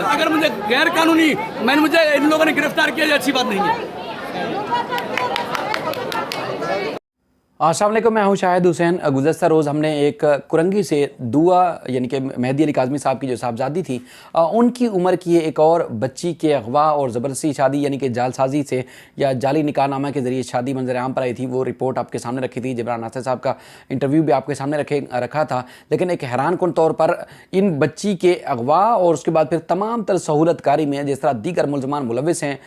अगर मुझे गैर कानूनी मुझे इन लोगों ने गिरफ्तार किया, अच्छी बात नहीं है। अस्सलाम वालेकुम, मैं हूं शाहिद हुसैन। गुज़श्ता रोज़ हमने एक कुरंगी से दुआ यानी कि मेहदी अली काज़मी साहब की जो साहबजादी थी, उनकी उम्र की एक और बच्ची के अगवा और ज़बरदस्ती शादी यानी कि जालसाजी से या जाली निकाहनामा के ज़रिए शादी मंजर आम पर आई थी। वो रिपोर्ट आपके सामने रखी थी। जिब्रान नासिर साहब का इंटरव्यू भी आपके सामने रखा था। लेकिन एक हैरान कुन तौर पर इन बच्ची के अगवा और उसके बाद फिर तमाम तर सहूलतकारी में जिस तरह दीगर मुलजमान मुलविस हैं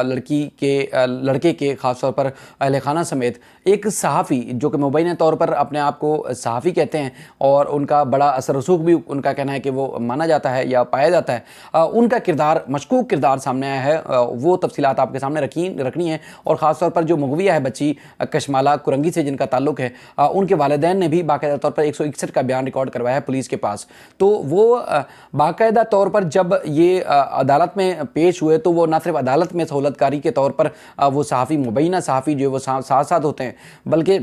लड़के के ख़ास तौर पर अहल खाना समेत, एक सहाफ़ी जो कि मुबैना तौर पर अपने आप को सहाफ़ी कहते हैं और उनका बड़ा असर रसूख भी उनका कहना है कि वो माना जाता है या पाया जाता है, उनका किरदार मशकूक किरदार सामने आया है। वो तफसीलात आपके सामने रखनी है। और ख़ास तौर पर जो मुगविया है बच्ची कशमाला कुरंगी से जिनका ताल्लुक़ है, उनके वालिदैन ने भी बाकायदा तौर पर 161 का बयान रिकॉर्ड करवाया है पुलिस के पास। तो वो बाकायदा तौर पर जब ये अदालत में पेश हुए तो वो न सिर्फ अदालत में सहूलतकारी के तौर पर वो सहाफ़ी मुबैना सहाफ़ी जो वो साथ साथ होते हैं, बल्कि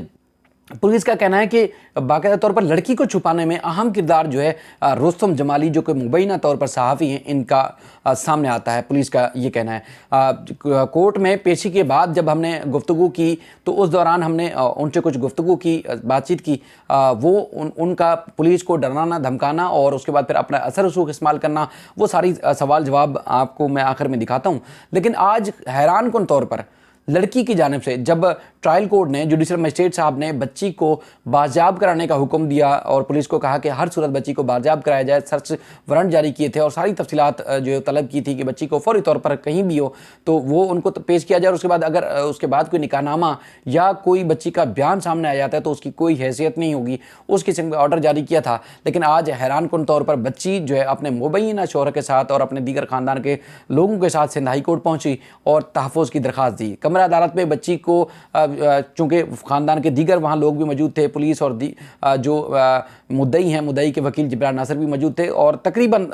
पुलिस का कहना है कि बाकायदा तौर पर लड़की को छुपाने में अहम किरदार जो है रुस्तम जमाली जो कि मुबैना तौर पर सहाफ़ी हैं, इनका सामने आता है। पुलिस का ये कहना है। कोर्ट में पेशी के बाद जब हमने गुफ्तगू की तो उस दौरान हमने उनसे कुछ गुफ्तगू की, बातचीत की। वो उनका पुलिस को डराना धमकाना और उसके बाद फिर अपना असर रसूख इस्तेमाल करना, वो सारी सवाल जवाब आपको मैं आखिर में दिखाता हूँ। लेकिन आज हैरान कुन तौर पर लड़की की जानिब से जब ट्रायल कोर्ट ने, जुडिशल मजिस्ट्रेट साहब ने बच्ची को बाजियाब कराने का हुक्म दिया और पुलिस को कहा कि हर सूरत बच्ची को बाजियाब कराया जाए, सर्च वारंट जारी किए थे और सारी तफसीलात जो तलब की थी कि बच्ची को फौरी तौर पर कहीं भी हो तो वो उनको पेश किया जाए। और उसके बाद अगर उसके बाद कोई निकाहनामा या कोई बच्ची का बयान सामने आ जाता है तो उसकी कोई हैसियत नहीं होगी, उस किस्म का ऑर्डर जारी किया था। लेकिन आज हैरान कुन तौर पर बच्ची जो है अपने मुबैना शौहर के साथ और अपने दीगर ख़ानदान के लोगों के साथ सिंध हाई कोर्ट पहुँची और तहफ़्फ़ुज़ की दरख्वास्त दी। अदालत में बच्ची को, चूँकि ख़ानदान के दीगर वहाँ लोग भी मौजूद थे, पुलिस और जो मुद्दई हैं, मुद्दई के वकील जिब्रान नासिर भी मौजूद थे और तकरीबन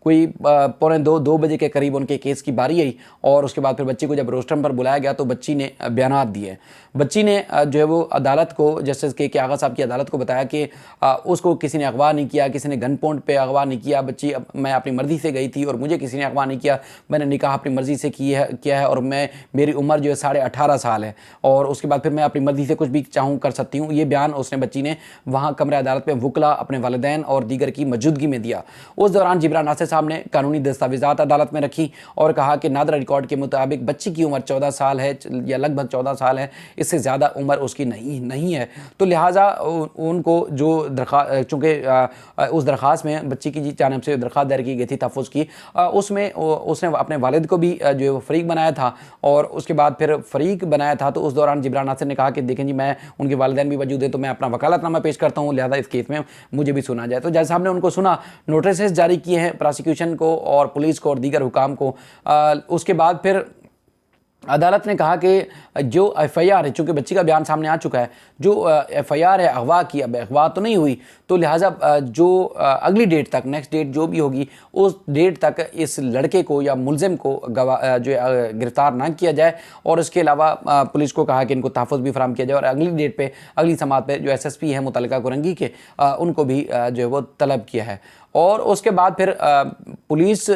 कोई 1:45-2 बजे के करीब उनके केस की बारी आई। और उसके बाद फिर बच्ची को जब रोस्टरम पर बुलाया गया तो बच्ची ने बयानात दिए। बच्ची ने जो है वो अदालत को, जस्टिस के आगा साहब की अदालत को बताया कि उसको किसी ने अगवा नहीं किया, किसी ने गन पॉइंट पे अगवा नहीं किया। बच्ची मैं अपनी मर्ज़ी से गई थी और मुझे किसी ने अगवा नहीं किया, मैंने निकाह अपनी मर्ज़ी से किया है और मेरी उम्र जो है 18.5 साल है और उसके बाद फिर मैं अपनी मर्ज़ी से कुछ भी चाहूँ कर सकती हूँ। ये बयान उसने बच्ची ने वहाँ कमरे अदालत में वकला, अपने वालिदैन और दीगर की मौजूदगी में दिया। उस दौरान जिब्रान नासिर साहब ने कानूनी दस्तावेज़ात अदालत में रखी और कहा कि नादरा रिकॉर्ड के मुताबिक बच्ची की उम्र 14 साल है या लगभग 14 साल है, इससे ज़्यादा उम्र उसकी नहीं है। तो लिहाजा उनको जो चूँकि उस दरख्वास्त में बच्ची की जानिब से दरख्वास्त दायर की गई थी तहफ़्फ़ुज़ की, उसमें उसने अपने वालिद को भी जो है वो फ़रीक बनाया था और उसके बाद फिर फ़रीक बनाया था। तो उस दौरान जिब्रान नासिर ने कहा कि देखें जी, मैं उनके वालिदैन भी मौजूद हैं तो मैं अपना वकालतनामा पेश करता हूँ, लिहाजा इस केस में मुझे भी सुना जाए। तो जज साहब ने उनको सुना, नोटिस जारी किए हैं प्रोसिक्यूशन को और पुलिस को और दीगर हुकाम को। उसके बाद फिर अदालत ने कहा कि जो FIR है, चूँकि बच्ची का बयान सामने आ चुका है, जो FIR है अगवा की, अब अगवा तो नहीं हुई, तो लिहाजा जो अगली डेट तक, नेक्स्ट डेट जो भी होगी उस डेट तक इस लड़के को या मुलजिम को जो गिरफ़्तार ना किया जाए। और इसके अलावा पुलिस को कहा कि इनको तहफ़्फ़ुज़ भी फराहम किया जाए और अगली डेट पे, अगली समात पे जो SSP हैं मुतल्लिका कुरंगी के, उनको भी जो है वो तलब किया है। और उसके बाद फिर पुलिस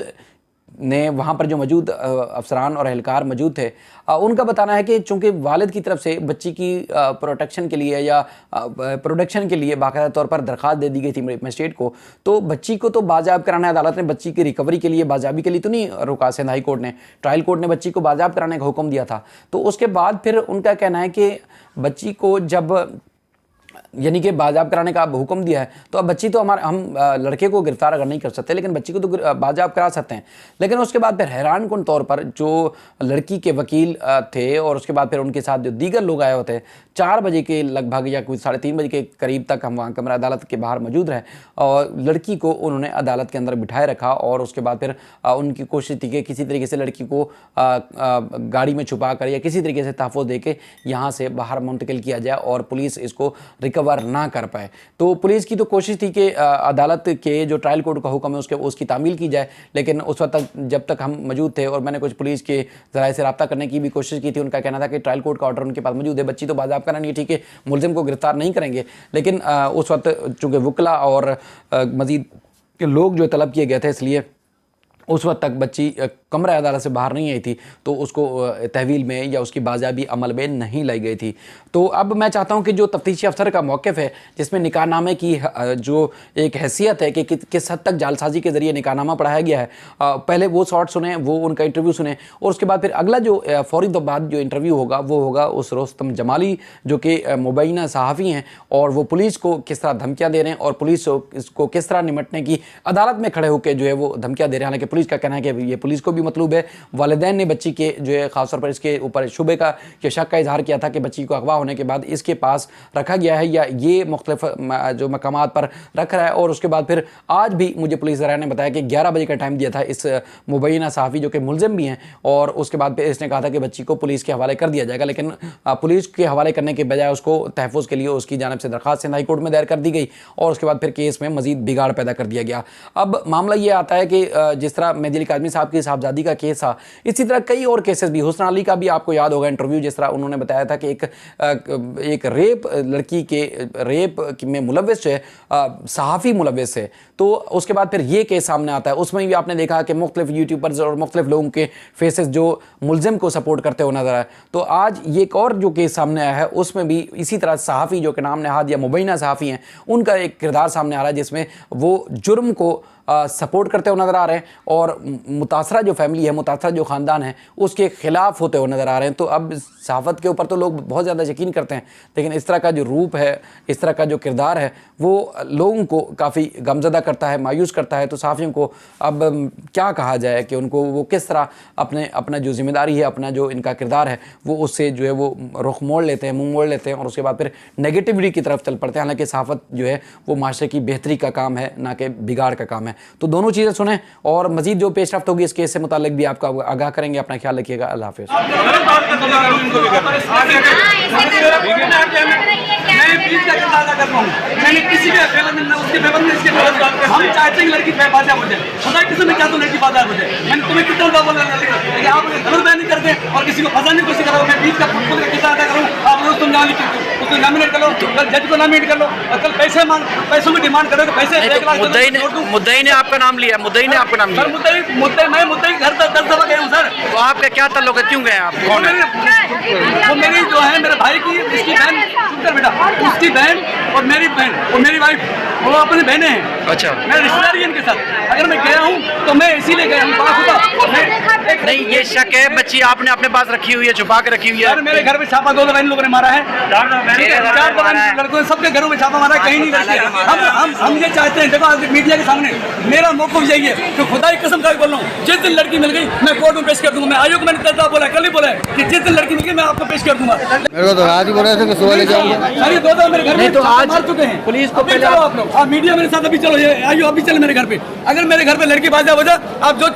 ने वहाँ पर जो मौजूद अफसरान और एहलकार मौजूद थे, उनका बताना है कि चूँकि वालिद की तरफ से बच्ची की प्रोटेक्शन के लिए या प्रोडक्शन के लिए बाकायदा तौर पर दरख्वास्त दे दी गई थी मजिस्ट्रेट को, तो बच्ची को तो बाजियाब कराना है। अदालत ने बच्ची की रिकवरी के लिए, बाजियाबी के लिए तो नहीं रोका। सिंध हाई कोर्ट ने, ट्रायल कोर्ट ने बच्ची को बाजियाब कराने का हुक्म दिया था। तो उसके बाद फिर उनका कहना है कि बच्ची को जब यानी कि बाजियाब कराने का हुक्म दिया है तो अब बच्ची तो हम लड़के को गिरफ्तार अगर नहीं कर सकते लेकिन बच्ची को तो बाजियाब करा सकते हैं। लेकिन उसके बाद फिर हैरान कुन तौर पर जो लड़की के वकील थे और उसके बाद फिर उनके साथ जो दीगर लोग आए होते, 4 बजे के लगभग या कुछ 3:30 बजे के करीब तक हम वहाँ कमरा अदालत के बाहर मौजूद रहे और लड़की को उन्होंने अदालत के अंदर बिठाए रखा। और उसके बाद फिर उनकी कोशिश थी कि किसी तरीके से लड़की को गाड़ी में छुपा कर या किसी तरीके से तहफ़्फ़ुज़ दे के यहाँ से बाहर मुंतकिल किया जाए और पुलिस इसको रिकवर ना कर पाए। तो पुलिस की तो कोशिश थी कि अदालत के जो ट्रायल कोर्ट का हुक्म है उसकी तामील की जाए। लेकिन उस वक्त तक जब तक हम मौजूद थे और मैंने कुछ पुलिस के ज़राए से रब्ता करने की भी कोशिश की थी, उनका कहना था कि ट्रायल कोर्ट का ऑर्डर उनके पास मौजूद है, बच्ची तो बाज़ाब करना नहीं है, ठीक है, मुलजिम को गिरफ्तार नहीं करेंगे। लेकिन उस वक्त चूँकि वकला और मज़ीद के लोग जो तलब किए गए थे, इसलिए उस वक्त तक बच्ची कमरा अदालत से बाहर नहीं आई थी, तो उसको तहवील में या उसकी बाज़ाबी अमल में नहीं लाई गई थी। तो अब मैं चाहता हूं कि जो तफ्तीशी अफसर का मौक़िफ़ है, जिसमें निकाहनामे की जो एक हैसियत है कि किस हद तक जालसाजी के ज़रिए निकाहनामा पढ़ाया गया है, पहले वो शॉर्ट सुने, वो उनका इंटरव्यू सुने, और उसके बाद फिर अगला जो फ़ौरी बाद जो इंटरव्यू होगा वो होगा उस रोस्तम जमाली जो कि मुबैना सहाफ़ी हैं, और वो पुलिस को किस तरह धमकियाँ दे रहे हैं और पुलिस को किस तरह निमटने की अदालत में खड़े होकर जो है वो धमकियाँ दे रहे हैं। हालांकि पुलिस का कहना है कि ये पुलिस को भी मतलूब है। वालिदैन ने बच्ची के जो है ख़ासतौर पर इसके ऊपर शुबे का कि शक का इजहार किया था कि बच्ची को अगवा होने के बाद इसके पास रखा गया है या ये मुख्तलिफ जो मकामात पर रख रहा है। और उसके बाद फिर आज भी मुझे पुलिस ज़राए ने बताया कि 11 बजे का टाइम दिया था इस मुबैना सहाफ़ी जो कि मुलज़िम भी हैं, और उसके बाद फिर इसने कहा था कि बच्ची को पुलिस के हवाले कर दिया जाएगा, लेकिन पुलिस के हवाले करने के बजाय उसको तहफ़्फ़ुज़ के लिए उसकी जानिब से दरख्वास्त सिंध हाई कोर्ट में दायर कर दी गई, और उसके बाद फिर केस में मज़ीद बिगाड़ पैदा कर दिया गया। अब मामला ये आता है कि जिस तरह मेहदी अली काज़मी साहब की साहबजादी का केस था, इसी तरह कई और केसेस भी, हुस्न अली का भी आपको याद होगा इंटरव्यू, जिस तरह उन्होंने बताया था कि एक रेप लड़की के रेप में मुलव्वस है सहाफ़ी मुलव्वस है। तो उसके बाद फिर ये केस सामने आता है, उसमें भी आपने देखा कि मुख्तलिफ यूट्यूबर्स और मुख्तलिफ लोगों के फेसेस जो मुलज़िम को सपोर्ट करते हुए नजर आए। तो आज ये एक और जो केस सामने आया है उसमें भी इसी तरह सहाफ़ी जो कि नाम नहाद या मुबैना सहाफ़ी हैं, उनका एक किरदार सामने आ रहा है जिसमें वो जुर्म को सपोर्ट करते हुए नज़र आ रहे हैं और मुतासरा जो फैमिली है, मुतासरा जो ख़ानदान है, उसके ख़िलाफ़ होते हुए नज़र आ रहे हैं। तो अब सहाफ़त के ऊपर तो लोग बहुत ज़्यादा यकीन करते हैं, लेकिन इस तरह का जो रूप है, इस तरह का जो किरदार है, वो लोगों को काफ़ी गमज़दा करता है, मायूस करता है। तो सहाफ़ियों को अब क्या कहा जाए कि उनको वो किस तरह अपना जो ज़िम्मेदारी है, अपना जो इनका किरदार है, वो उससे जो है वो रुख मोड़ लेते हैं, मुँह मोड़ लेते हैं, और उसके बाद फिर नेगेटिविटी की तरफ चल पड़ते हैं। हालाँकि सहाफ़त जो है वो माशरे की बेहतरी का काम है, ना कि बिगाड़ का काम है। तो दोनों चीज़ें सुने, और मजीद जो पेशरफ्त होगी इस केस से मुताल्लिक भी आपका आगाह करेंगे। अपना ख्याल रखिएगा। अल्लाह हाफ़िज़। मैंने किसी के फेवर में, उसके फेवर में, इसके फेवर में, हम चाहते हैं लड़की बाजियाब हो जाए। खुदा की कसम, क्या तो लड़की बाजियाब हो जाए। मैंने तुम्हें कितना बार बोला, लेकिन आप गलत बयान नहीं करते और किसी को फंसाने की कोशिश करो। मैं बीच का फुटबॉल का कितना अदा करूँ, आप रोज तुम उसको नॉमिनेट कर लो, कल जज को नॉमिनेट कर लो, और कल पैसों में डिमांड करो तो पैसे। मुद्दई ने आपका नाम लिया, मुद्दई ने आपका नाम लिया। मैं मुद्दई घर 10 दफा गया हूँ सर। तो आपका क्या ताल्लुक है, क्यों गए आप? कौन है वो? मेरी जो है मेरे भाई की, इसकी बहन, सुनकर बेटा, उसकी बहन और मेरी बहन और मेरी वाइफ, वो अपनी बहनें हैं। अच्छा, मैं रिश्तेदारी इनके साथ। अगर मैं गया हूँ तो मैं इसीलिए गया हूँ। नहीं, ये शक है बच्ची आपने अपने पास रखी हुई है, छुपा के रखी हुई है। मेरे घर में छापा 2 दफा इन लोगों ने मारा है, 4 लड़कों ने सबके घरों में छापा मारा है, कहीं नहीं लड़की। हम ये चाहते हैं, देखो आज मीडिया के सामने मेरा मौक़िफ़ यही है कि खुदा की कसम का बोल रहा हूँ, जिस दिन लड़की मिल गई मैं कोर्ट में पेश कर दूंगा। मैं आयोग मैंने तस्दा बोला, कल ही बोला है कि जिस दिन लड़की मिल गई मैं आपको पेश कर दूंगा। मेरे को तो आज ही बोल रहे थे कि सुबह ले जाऊंगा। अरे 2 दफा मेरे घर में तो आज मार चुके हैं पुलिस को पहले आप लोग। हाँ, मीडिया मेरे साथ अभी चलो, ये आइयो अभी चले मेरे घर पे। अगर मेरे घर पे लड़की बाजियाब हो जाए, आप जो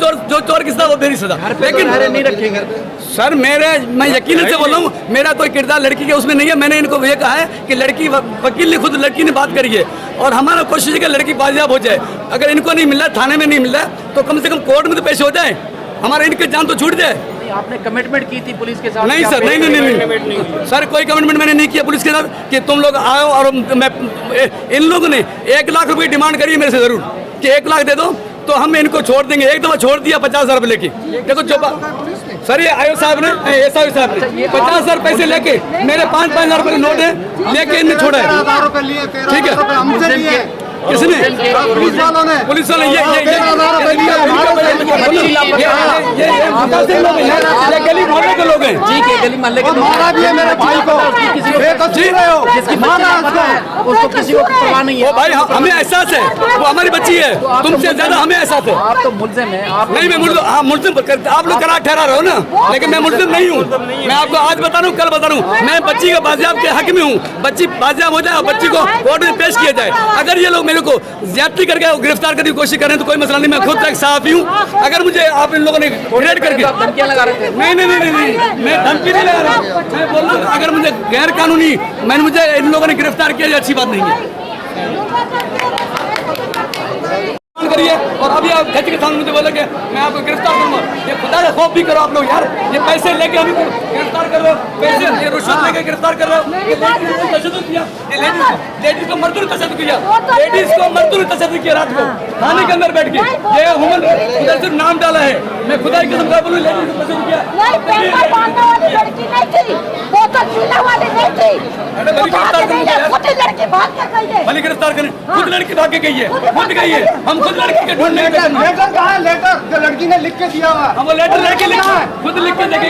चोर किसका वो मेरी सजा। लेकिन नहीं रखेंगे सर, मैं यकीन से बोल रहा हूँ, मेरा कोई किरदार लड़की के उसमें नहीं है। मैंने इनको ये कहा है कि लड़की, वकील ने खुद लड़की ने बात करी है, और हमारा कोशिश है कि लड़की बाजियाब हो जाए। अगर इनको नहीं मिल रहा, थाने में नहीं मिल रहा, तो कम से कम कोर्ट में तो पेश हो जाए, हमारा इनके जान तो छूट जाए। आपने कमिटमेंट की थी पुलिस के साथ? नहीं सर, नहीं सर, कोई कमिटमेंट मैंने नहीं किया पुलिस के साथ कि तुम लोग आओ। और मैं, इन लोगों ने 1 लाख रुपये डिमांड करी है मेरे से ज़रूर कि 1 लाख दे दो तो हम इनको छोड़ देंगे। एक दफ़ा छोड़ दिया 50,000 रुपये लेके। देखो जो सर, ये आयो साहब ने, एसआई साहब ने 50,000 पैसे लेके, मेरे 5-5 रुपये के नोट है, लेके इन्हें छोड़ा है। ठीक है, किसने? पुलिस वालों ने। पुलिस वाले ये गली मोहल्ले के लोग हैं जी, के गली मोहल्ले के लोग मारा भी है मेरे भाई को। जी रहे हो, उसको किसी को परवाह नहीं है। भाई हमें एहसास है, वो हमारी बच्ची है, तुमसे ज्यादा हमें एहसास है। आप तो मुल्ज़िम हैं। आप नहीं, मैं मुल्ज़िम, हाँ मुल्ज़िम, आप लोग करार ठहरा रहे हो ना, लेकिन मैं मुल्ज़िम नहीं हूँ। मैं आपको आज बता रहा हूँ, कल बता रहा हूँ, मैं बच्ची के बाजियाब के हक में हूँ। बच्ची बाजियाब हो जाए और बच्ची को कोर्ट में पेश किया जाए। अगर ये लोग मेरे को ज्यादती करके गिरफ्तार करने की कोशिश कर रहे हैं तो कोई मसला नहीं, मैं खुद एक सहाफ़ी हूँ। अगर मुझे आप इन लोगों ने रेड करके धमकियां लगा रहे थे? नहीं, मैं धमकी नहीं लगा रहा, मैं बोल रहा हूँ अगर मुझे गैर कानूनी मुझे इन लोगों ने गिरफ्तार किया, अच्छी बात नहीं है। करिए और अभी आप खच के सामने मुझे बोले कि मैं आपको गिरफ्तार करूँगा, ये खुदा का खौफ भी करो आप लोग यार। ये पैसे लेके हम गिरफ्तार कर रहे हो, पैसे ये रुश्वत लेके गिरफ्तार कर रहे हो। ये लेडीज को तशद्दुद किया, ये लेडीज को मर्दूर तशद्दुद किया, लेडीज को मर्दूर तशद्दुद किया रात को थाने के अंदर बैठ के। ये ह्यूमन उधर सिर्फ नाम डाला है, मैं खुदा की कसम बोलूं लेडीज को तशद्दुद किया। नहीं, पेपर बांधने वाली लड़की नहीं थी, बोतल पीने वाली नहीं थी। खुद ही लड़की भाग के गई है। भले गिरफ्तार करें, खुद लड़की भाग के गई है, खुद गई है। हम खुद लड़की के ढूंढने गए। लेटर कहाँ है? लेटर जो लड़की ने लिख के दिया हुआ हम वो लेटर लेके खुद लिख के देंगे।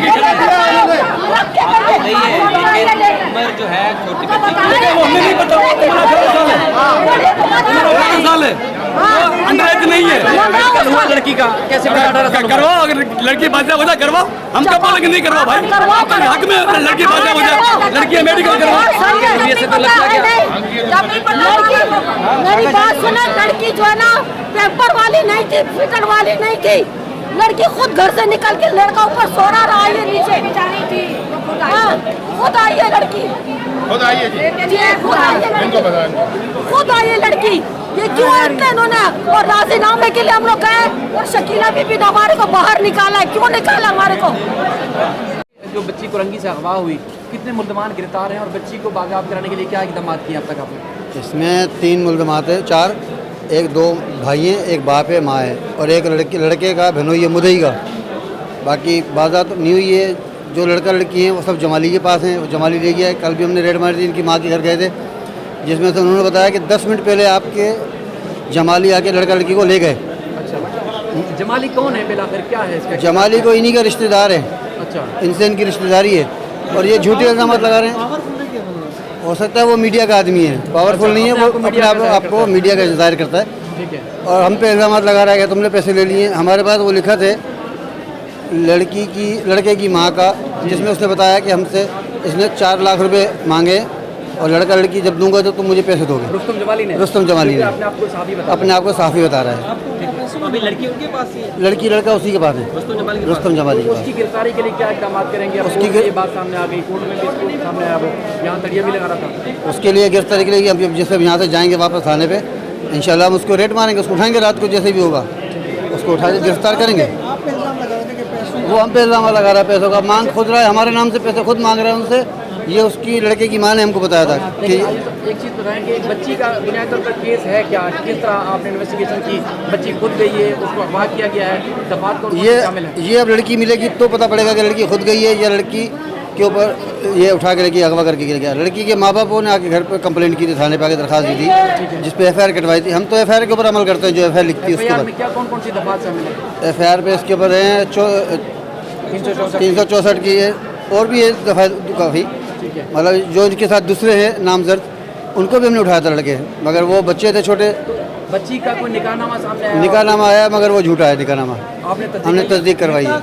उम्र जो है छोटी वो हमें नहीं पता, तुम्हारा 18 साल है, अंडर एज नहीं है। हुआ लड़की का कैसे पता 18 साल करवाओ, अगर लड़की बाजा हो जाए करवाओ। हम कब बोले कि नहीं करवाओ भाई, अपने हक में लड़की बाजा हो जाए, लड़की मेडिकल करवाओ। ये से तो लगता है मेरी बात सुना, लड़की जो है ना पेपर वाली नहीं थी, फिटर वाली नहीं थी। लड़की खुद घर से निकल के लड़का ऊपर सो रहा है नीचे, हाँ, खुद आई है लड़की, खुद आइए जी, खुद आई है इनको लड़की, बताएं। खुद आई है लड़की। ये क्यों आते हैं इन्होंने? और राजीनामे के लिए हम लोग गए और शकीला बीबी ने हमारे को बाहर निकाला है। क्यों निकाला हमारे को? जो बच्ची कुरंगी से अगवा हुई, कितने मुल्ज़मान गिरफ्तार हैं और बच्ची को बागाब कराने के लिए क्या इकदाम किए अब तक आपने? इसमें 3 मुल्ज़मात है, 4, एक 2 भाई हैं, एक बाप है, माँ है, और एक लड़के का बहनोई है मुदई का। बाकी बात नहीं हुई है। जो लड़का लड़की हैं वो सब जमाली के पास हैं, वो जमाली ले गया है। कल भी हमने रेड मारी थी, इनकी माँ के घर गए थे, जिसमें से उन्होंने बताया कि 10 मिनट पहले आपके जमाली आके लड़का लड़की को ले गए। अच्छा, जमाली कौन है बिलाखिर, क्या है इसका? जमाली को इन्हीं का रिश्तेदार है, अच्छा, इनसे इनकी रिश्तेदारी है, और ये झूठे इल्ज़ाम लगा रहे हैं। हो सकता है वो मीडिया का आदमी है, पावरफुल नहीं है, वो अपने आपको मीडिया का जाहिर करता है, ठीक है। और हम पे इल्ज़ाम लगा रहा है कि तुमने पैसे ले लिए। हमारे पास वो लिखा थे लड़के की माँ का, जिसमें उसने बताया कि हमसे इसने 4 लाख रुपए मांगे और लड़का लड़की जब दूंगा तो तुम मुझे पैसे दोगे। रुस्तम जमाली ने अपने आप को साफ़ी बता अपने आप को साफ़ी बता रहा है। अभी लड़की उनके पास ही है, लड़की लड़का उसी के पास है, रुस्तम जमाली के पास। उसकी गिरफ्तारी के लिए क्या इकदाम करेंगे? उसकी ये बात सामने आ गई, कोर्ट में भी इसको सामने आया, वो यहाँ तड़िया भी लगा रहा था। उसके लिए गिरफ्तारी के लिए हम जैसे यहाँ से जाएंगे वापस थाने पे, इंशाल्लाह हम उसको रेड मारेंगे, उसको उठाएंगे रात को, जैसे भी होगा उसको उठा के गिरफ्तार करेंगे। वो हम पे इल्ज़ाम लगा रहा है पैसों का, मांग खुद रहा है, हमारे नाम से पैसे खुद मांग रहा है उनसे। ये उसकी लड़के की माँ ने हमको बताया था कि एक चीज़ बताएं कि बच्ची का बुनियादी तौर पर केस है क्या, किस तरह आपने इन्वेस्टिगेशन की? बच्ची खुद गई है, उसको अगवा किया गया है, दफात को शामिल है? ये अब लड़की मिलेगी तो पता पड़ेगा कि लड़की खुद गई है या लड़की के ऊपर ये उठा के लेके अगवा करके गिर गया। लड़की के माँ बापों ने आके घर पर कंप्लेंट की थी, थाने पर आके दरखास्त दी थी, जिस पे FIR कटवाई थी। हम तो FIR के ऊपर अमल करते हैं, जो FIR लिखती है उसके FIR ऊपर। में क्या कौन सी दफात शामिल है? FIR पे इसके ऊपर है 364 की है, और भी है दफा काफ़ी, मतलब जो इनके साथ दूसरे हैं नामजद, उनको भी हमने उठाया था लड़के, मगर वो बच्चे थे छोटे। बच्ची का कोई निकाहनामा सामने आया? निकाहनामा आया, मगर वो झूठा है निकाहनामा। हमने तस्दीक करवाई है।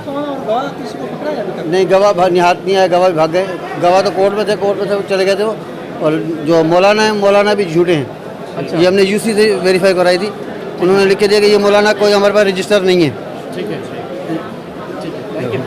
नहीं, गवाह हाथ नहीं आया, गवाह भी भाग गए। गवाह तो कोर्ट में थे, कोर्ट में से चले गए थे वो। और जो मौलाना है, मौलाना भी झूठे हैं। अच्छा। ये हमने UC से वेरीफाई कराई थी, उन्होंने लिख के दिया कि ये मौलाना कोई हमारे पास रजिस्टर नहीं है। ठीक है, थैंक यू।